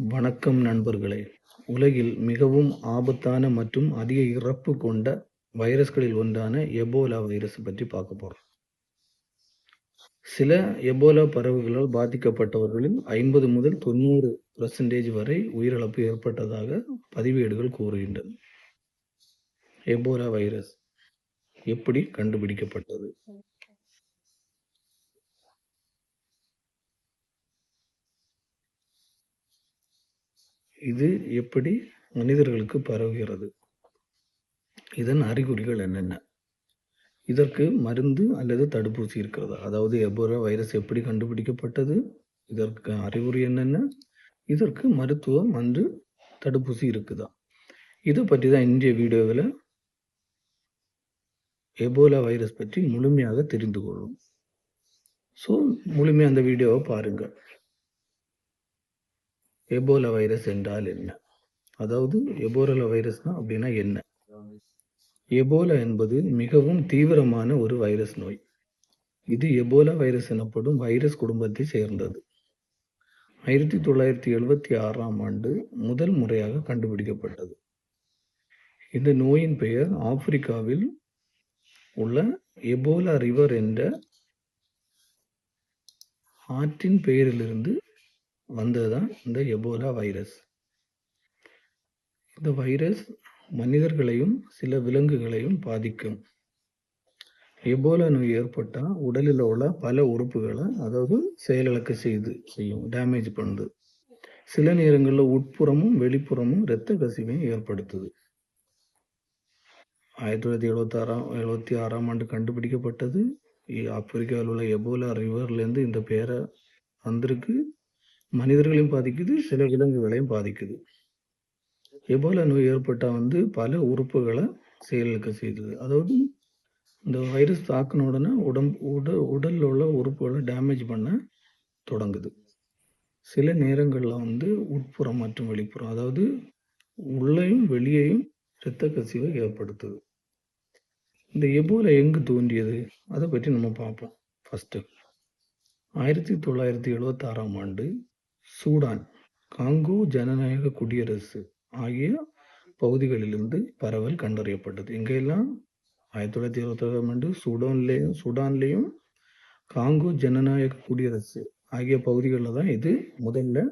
வணக்கம் நண்பர்களே! உலகில் மிகவும் ஆபத்தான மற்றும் அதிக இறப்பு கொண்ட வைரஸ்களில் ஒன்றான எபோலா வைரஸ் பற்றி பார்க்க போறோம். சில எபோலா பரவல்களால் பாதிக்கப்பட்டவர்களில் 50 முதல் 90% வரை உயிரிழப்பு ஏற்பட்டதாக பதிவேடுகள் கூறுகின்றன. எபோலா வைரஸ் எப்படி கண்டுபிடிக்கப்பட்டது? இது எப்படி மனிதர்களுக்கு பரவுகிறது? இதன் அறிகுறிகள் என்னென்ன? இதற்கு மருந்து அல்லது தடுப்பூசி இருக்கிறதா? அதாவது எபோலா வைரஸ் எப்படி கண்டுபிடிக்கப்பட்டது? இதற்கு அறிகுறி என்னென்ன? இதற்கு மருத்துவம் அன்று தடுப்பூசி இருக்குதா? இதை பற்றி தான் இன்றைய வீடியோவில் எபோலா வைரஸ் பற்றி முழுமையாக தெரிந்து கொள்ளும். ஸோ முழுமையாக அந்த வீடியோவை பாருங்க. எபோலா வைரஸ் என்றால் என்ன? அதாவது எபோலா வைரஸ்னா அப்படின்னா என்ன? எபோலா என்பது மிகவும் தீவிரமான ஒரு வைரஸ் நோய். இது எபோலா வைரஸ் எனப்படும் வைரஸ் குடும்பத்தை சேர்ந்தது. 1976ஆம் ஆண்டு முதல் முறையாக கண்டுபிடிக்கப்பட்டது. இந்த நோயின் பெயர் ஆப்பிரிக்காவில் உள்ள எபோலா ரிவர் என்ற ஆற்றின் பெயரிலிருந்து வந்ததுதான் இந்த எபோலா வைரஸ். இந்த வைரஸ் மனிதர்களையும் சில விலங்குகளையும் பாதிக்கும். எபோலா நோய் ஏற்பட்டால் உடலில் உள்ள பல உறுப்புகளை அதாவது செயலிழக்க செய்யும், டேமேஜ் பண்ணுது. சில நேரங்களில் உட்புறமும் வெளிப்புறமும் இரத்த கசிவையும் ஏற்படுத்துது. 1976ஆம் ஆண்டு கண்டுபிடிக்கப்பட்டது. ஆப்பிரிக்காவில் உள்ள எபோலா ரிவர்லேருந்து இந்த பேரை வந்திருக்கு. மனிதர்களையும் பாதிக்குது, சில விலங்குகளையும் பாதிக்குது. எபோலா நோய் ஏற்பட்டால் பல உறுப்புகளை செயலிழக்க செய்யுது. அதாவது இந்த வைரஸ் தாக்கின உடனே உடலில் உள்ள உறுப்புகளை டேமேஜ் பண்ண தொடங்குது. சில நேரங்களில் உட்புறம் மற்றும் வெளிப்புறம், அதாவது உள்ளேயும் வெளியேயும் இரத்த கசிவை ஏற்படுத்துது. இந்த எபோலா எங்கு தோன்றியது அதை பற்றி நம்ம பார்ப்போம். ஃபஸ்ட்டு 1976ஆம் ஆண்டு சூடான், காங்கோ ஜனநாயக குடியரசு ஆகிய பகுதிகளிலிருந்து பரவல் கண்டறியப்பட்டது. எங்கெல்லாம் 1976ஆம் ஆண்டு சூடான்லேயும் காங்கோ ஜனநாயக குடியரசு ஆகிய பகுதிகளில் தான் இது முதல்ல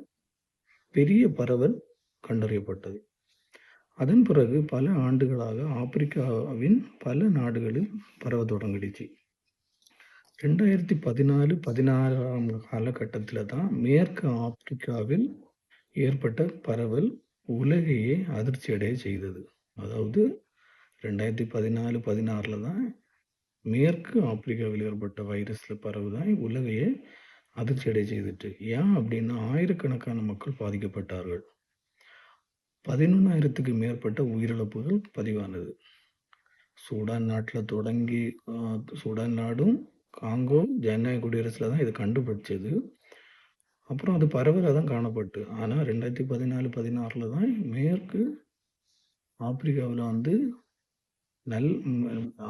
பெரிய பரவல் கண்டறியப்பட்டது. அதன் பிறகு பல ஆண்டுகளாக ஆப்பிரிக்காவின் பல நாடுகளில் பரவ தொடங்கிடுச்சு. 2014-16ஆம் காலகட்டத்தில் தான் மேற்கு ஆப்பிரிக்காவில் ஏற்பட்ட பரவல் உலகையே அதிர்ச்சி அடைய செய்தது. அதாவது 2014-16 தான் மேற்கு ஆப்பிரிக்காவில் ஏற்பட்ட வைரஸில் பரவு தான் உலகையே அதிர்ச்சி அடைய செய்துட்டு. ஏன் அப்படின்னா ஆயிரக்கணக்கான மக்கள் பாதிக்கப்பட்டார்கள். 11,000க்கு மேற்பட்ட உயிரிழப்புகள் பதிவானது. சூடான் நாட்டில் தொடங்கி சூடான் நாடும் காங்கோ ஜனநாயக குடியரசில் தான் இது கண்டுபிடிச்சது. அப்புறம் அது பரவலாக தான் காணப்பட்டு. ஆனால் 2014-16 தான் மேற்கு ஆப்பிரிக்காவில்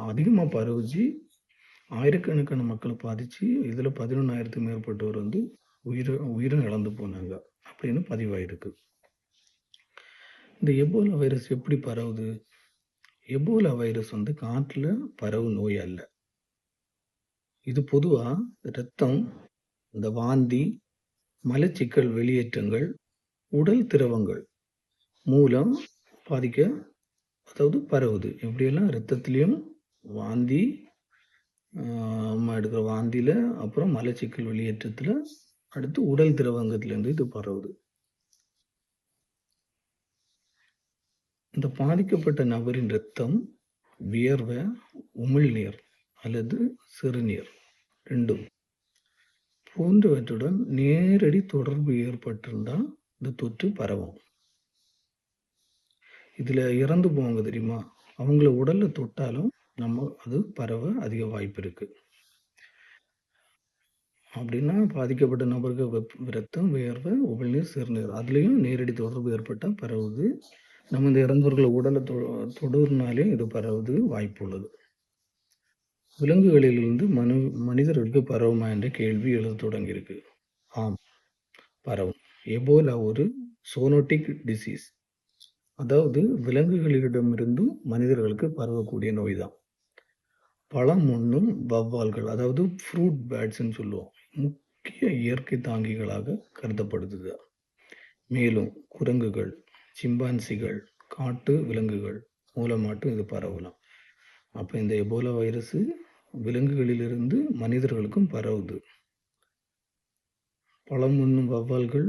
அதிகமாக பரவுச்சு. ஆயிரக்கணக்கான மக்களை பாதிச்சு. இதில் 11,000க்கு மேற்பட்டவர் உயிரை இழந்து போனாங்க அப்படின்னு பதிவாயிருக்கு. இந்த எபோலா வைரஸ் எப்படி பரவுது? எபோலா வைரஸ் காற்றில் பரவு நோய் அல்ல. இது பொதுவாக இரத்தம், இந்த வாந்தி, மலச்சிக்கல் வெளியேற்றங்கள், உடல் திரவங்கள் மூலம் அதாவது பரவுது. எப்படியெல்லாம் இரத்தத்திலையும் வாந்தி, எடுக்கிற வாந்தியில், அப்புறம் மலச்சிக்கல் வெளியேற்றத்தில், அடுத்து உடல் திரவங்கத்திலேருந்து இது பரவுது. இந்த பாதிக்கப்பட்ட நபரின் இரத்தம், வியர்வை, உமிழ்நீர் அல்லது சிறுநீர் ரெண்டும் போன்றவற்றுடன் நேரடி தொடர்பு ஏற்பட்டிருந்தால் இந்த தொற்று பரவும். இதில் இறந்து போவாங்க தெரியுமா, அவங்கள உடலில் தொட்டாலும் அது பரவ அதிக வாய்ப்பு இருக்குது. அப்படின்னா பாதிக்கப்பட்ட நபருக்கு இரத்தம், வியர்வை, உமிழ்நீர், சிறுநீர் அதுலேயும் நேரடி தொடர்பு ஏற்பட்டால் பரவுது. நம்ம இந்த இறந்தவர்களை உடலை தொடுறதுனாலே இது பரவுது வாய்ப்பு உள்ளது. விலங்குகளிலிருந்து மனிதர்களுக்கு பரவுமா என்ற கேள்வி எழுத தொடங்கியிருக்கு. ஆம், பரவும். எபோலா ஒரு சோனோட்டிக் டிசீஸ். அதாவது விலங்குகளிடமிருந்தும் மனிதர்களுக்கு பரவக்கூடிய நோய் தான். பழம் உண்ணும் வௌவால்கள், அதாவது ஃப்ரூட் பேட்ஸ்ன்னு சொல்லுவோம், முக்கிய இயற்கை தாங்கிகளாக கருதப்படுது. மேலும் குரங்குகள், சிம்பான்சிகள், காட்டு விலங்குகள் மூலமாட்டும் இது பரவலாம். அப்போ இந்த எபோலா வைரஸ் விலங்குகளிலிருந்து மனிதர்களுக்கும் பரவுது. பழம் உண்ணும் வௌவால்கள்,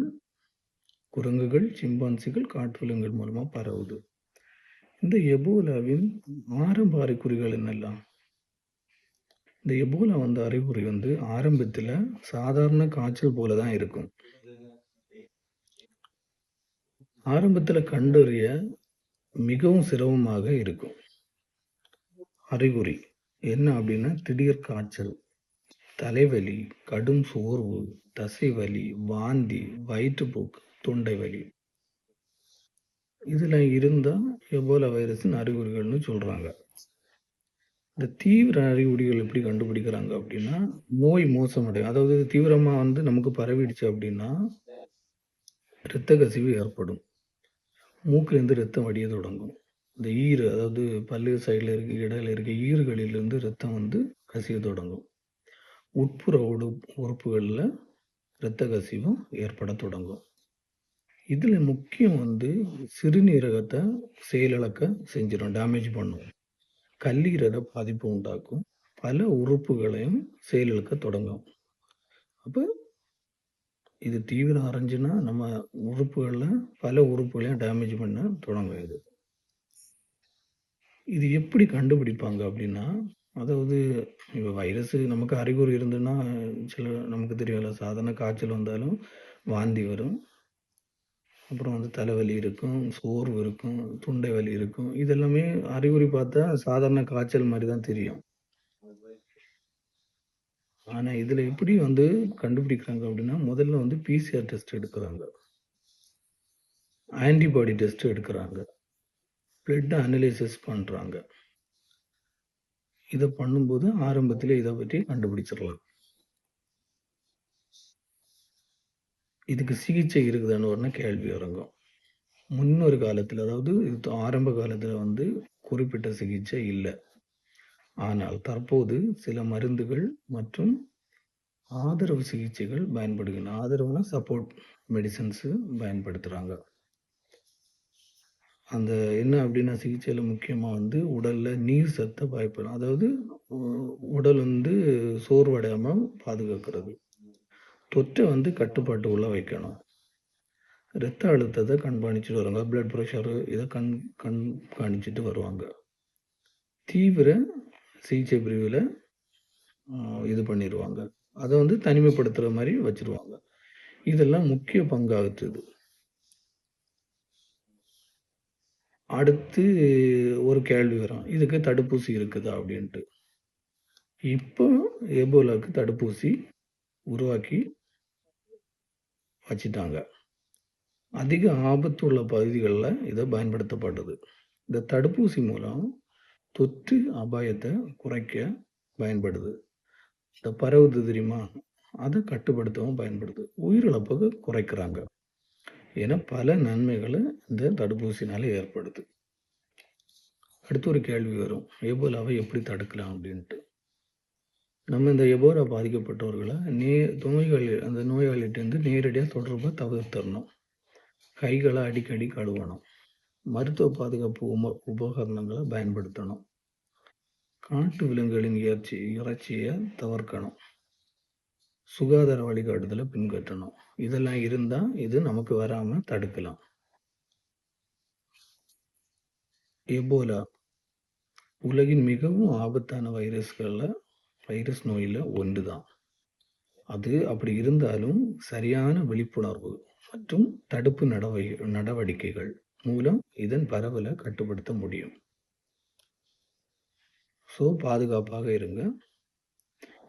குரங்குகள், சிம்பான்சிகள், காட்டு விலங்குகள் மூலமா பரவுது. இந்த எபோலாவின் ஆரம்ப அறிகுறிகள் என்னெல்லாம்? இந்த எபோலா அறிகுறி ஆரம்பத்தில் சாதாரண காய்ச்சல் போல தான் இருக்கும். ஆரம்பத்தில் கண்டறிய மிகவும் சிரமமாக இருக்கும். அறிகுறி என்ன அப்படின்னா, திடீர் காய்ச்சல், தலைவலி, கடும் சோர்வு, தசைவலி, வாந்தி, வயிற்றுப்போக்கு, தொண்டை வலி, இதுல இருந்தா எபோலா வைரஸின் அறிகுறிகள்னு சொல்றாங்க. இந்த தீவிர அறிகுறிகள் எப்படி கண்டுபிடிக்கிறாங்க அப்படின்னா, நோய் மோசமடையும். அதாவது தீவிரமா நமக்கு பரவிடுச்சு அப்படின்னா இரத்த கசிவு ஏற்படும். மூக்கிலிருந்து ரத்தம் வடிய தொடங்கும். இந்த ஈறு, அதாவது பல்லு சைடில் இடையில இருக்க ஈறுகளிலிருந்து ரத்தம் கசிய தொடங்கும். உட்புற உறுப்புகளில் இரத்த கசிவும் ஏற்பட தொடங்கும். இதில் முக்கியம் சிறுநீரகத்தை செயலிழக்க செஞ்சிடும், டேமேஜ் பண்ணும். கல்லீரல பாதிப்பு உண்டாக்கும். பல உறுப்புகளையும் செயலிழக்க தொடங்கும். அப்போ இது தீவிரம் அடைஞ்சுன்னா நம்ம உறுப்புகளில் பல உறுப்புகளையும் டேமேஜ் பண்ண தொடங்கும். இது எப்படி கண்டுபிடிப்பாங்க அப்படின்னா, அதாவது இப்போ வைரஸ் நமக்கு அறிகுறி இருந்துன்னா சில நமக்கு தெரியல, சாதாரண காய்ச்சல் வந்தாலும் வாந்தி வரும், அப்புறம் தலைவலி இருக்கும், சோர்வு இருக்கும், தொண்டை வலி இருக்கும். இதெல்லாமே அறிகுறி பார்த்தா சாதாரண காய்ச்சல் மாதிரி தான் தெரியும். ஆனா இதுல எப்படி கண்டுபிடிக்கிறாங்க அப்படின்னா, முதல்ல PCR டெஸ்ட் எடுக்கிறாங்க, ஆன்டிபாடி டெஸ்ட் எடுக்கிறாங்க, பிளட் அனலைசிஸ் பண்றாங்க. இதை பண்ணும்போது ஆரம்பத்திலே இதை பற்றி கண்டுபிடிச்சிடலாம். இதுக்கு சிகிச்சை இருக்குதான்னு கேள்வி இறங்கும். முன்னொரு காலத்தில், அதாவது ஆரம்ப காலத்தில் குறிப்பிட்ட சிகிச்சை இல்லை. ஆனால் தற்போது சில மருந்துகள் மற்றும் ஆதரவு சிகிச்சைகள் பயன்படுகின்றன. ஆதரவுனா சப்போர்ட் மெடிசன்ஸ் பயன்படுத்துகிறாங்க. அந்த என்ன அப்படின்னா, சிகிச்சையில் முக்கியமாக உடலில் நீர் சத்தை பயப்படும், அதாவது உடல் சோர்வடையாமல் பாதுகாக்கிறது. தொற்றை கட்டுப்பாட்டு உள்ள வைக்கணும். இரத்த அழுத்தத்தை கண்காணிச்சுட்டு வருவாங்க, பிளட் ப்ரெஷரு, இதை கண்காணிச்சுட்டு வருவாங்க. தீவிர சிகிச்சை பிரிவில் இது பண்ணிடுவாங்க, அதை தனிமைப்படுத்துகிற மாதிரி வச்சுருவாங்க. இதெல்லாம் முக்கிய பங்காகுது. அடுத்து ஒரு கேள்வி வரும், இதுக்கு தடுப்பூசி இருக்குதா அப்படின்ட்டு. இப்போ எபோலாவுக்கு தடுப்பூசி உருவாக்கி வச்சிட்டாங்க. அதிக ஆபத்து உள்ள பகுதிகளில் இதை பயன்படுத்தப்படுது. இந்த தடுப்பூசி மூலம் தொற்று அபாயத்தை குறைக்க பயன்படுது. இந்த பரவுது தெரியுமா, அதை கட்டுப்படுத்தவும் பயன்படுது. உயிரிழப்புக்கு குறைக்கிறாங்க. என பல நன்மைகளை இந்த தடுப்பூசினால ஏற்படுது. அடுத்து ஒரு கேள்வி வரும், எபோலாவை எப்படி தடுக்கலாம் அப்படின்ட்டு. நம்ம இந்த எபோலா பாதிக்கப்பட்டவர்களை அந்த நோயாளிகிட்டேருந்து நேரடியாக தொடர்பை தவிர்த்தரணும். கைகளை அடிக்கடி கழுவணும். மருத்துவ பாதுகாப்பு உபகரணங்களை பயன்படுத்தணும். காட்டு விலங்குகளின் இறைச்சியை தவிர்க்கணும். சுகாதார வழிகாட்டுதலை பின்பற்றணும். இதெல்லாம் இருந்தால் இது நமக்கு வராமல் தடுக்கலாம். எபோலா உலகின் மிகவும் ஆபத்தான வைரஸ் நோயில் ஒன்று தான். அது அப்படி இருந்தாலும் சரியான விழிப்புணர்வு மற்றும் தடுப்பு நடவடிக்கைகள் மூலம் இதன் பரவலை கட்டுப்படுத்த முடியும். ஸோ பாதுகாப்பாக இருங்க.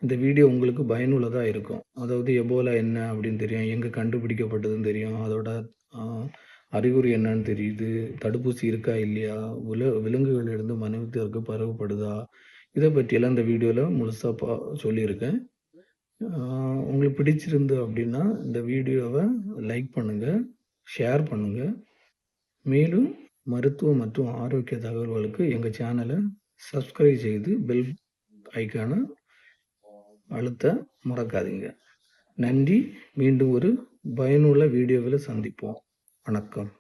இந்த வீடியோ உங்களுக்கு பயனுள்ளதாக இருக்கும். அதாவது எபோலா என்ன அப்படின்னு தெரியும், எங்கே கண்டுபிடிக்கப்பட்டதுன்னு தெரியும், அதோட அறிகுறி என்னன்னு தெரியுது, தடுப்பூசி இருக்கா இல்லையா, விலங்குகளிலிருந்து மனிதருக்கு பரவப்படுதா, இதை பற்றியெல்லாம் இந்த வீடியோவில் முழுசாக சொல்லியிருக்கேன். உங்களுக்கு பிடிச்சிருந்து அப்படின்னா இந்த வீடியோவை லைக் பண்ணுங்கள், ஷேர் பண்ணுங்க. மேலும் மருத்துவ மற்றும் ஆரோக்கிய தகவல்களுக்கு எங்க சேனலை சப்ஸ்கிரைப் செய்து பெல் ஐகானை அழுத்த மறக்காதீங்க. நன்றி. மீண்டும் ஒரு பயனுள்ள வீடியோவில் சந்திப்போம். வணக்கம்.